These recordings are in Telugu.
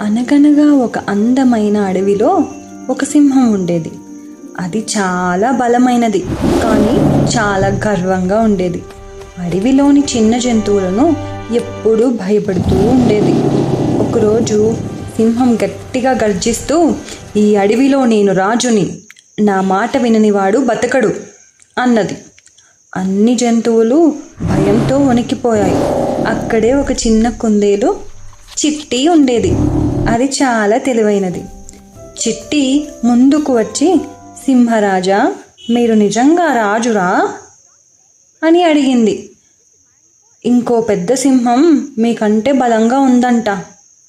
అనగనగా ఒక అందమైన అడవిలో ఒక సింహం ఉండేది. అది చాలా బలమైనది, కానీ చాలా గర్వంగా ఉండేది. అడవిలోని చిన్న జంతువులను ఎప్పుడూ భయపడుతూ ఉండేది. ఒకరోజు సింహం గట్టిగా గర్జిస్తూ, "ఈ అడవిలో నేను రాజుని, నా మాట విననివాడు బతకడు" అన్నది. అన్ని జంతువులు భయంతో వణికిపోయాయి. అక్కడే ఒక చిన్న కుందేలు చిట్టి ఉండేది. అది చాలా తెలివైనది. చిట్టి ముందుకు వచ్చి, "సింహరాజా, మీరు నిజంగా రాజురా?" అని అడిగింది. "ఇంకో పెద్ద సింహం మీకంటే బలంగా ఉందంట"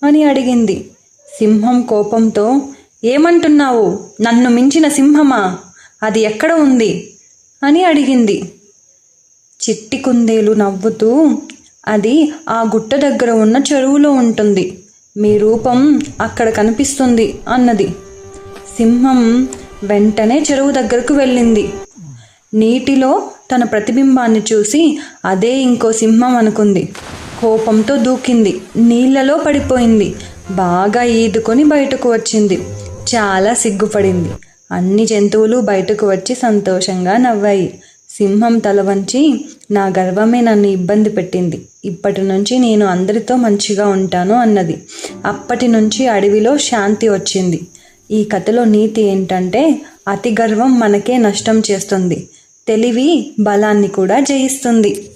అని అడిగింది. సింహం కోపంతో, "ఏమంటున్నావు? నన్ను మించిన సింహమా? అది ఎక్కడ ఉంది?" అని అడిగింది. చిట్టి కుందేలు నవ్వుతూ, "అది ఆ గుట్ట దగ్గర ఉన్న చెరువులో ఉంటుంది. మీ రూపం అక్కడ కనిపిస్తుంది" అన్నది. సింహం వెంటనే చెరువు దగ్గరకు వెళ్ళింది. నీటిలో తన ప్రతిబింబాన్ని చూసి అదే ఇంకో సింహం అనుకుంది. కోపంతో దూకింది. నీళ్లలో పడిపోయింది. బాగా ఈదుకొని బయటకు వచ్చింది. చాలా సిగ్గుపడింది. అన్ని జంతువులు బయటకు వచ్చి సంతోషంగా నవ్వాయి. సింహం తల వంచి, "నా గర్వమే నన్ను ఇబ్బంది పెట్టింది. ఇప్పటి నుంచి నేను అందరితో మంచిగా ఉంటాను" అన్నది. అప్పటి నుంచి అడవిలో శాంతి వచ్చింది. ఈ కథలో నీతి ఏంటంటే, అతి గర్వం మనకే నష్టం చేస్తుంది. తెలివి బలాన్ని కూడా జయిస్తుంది.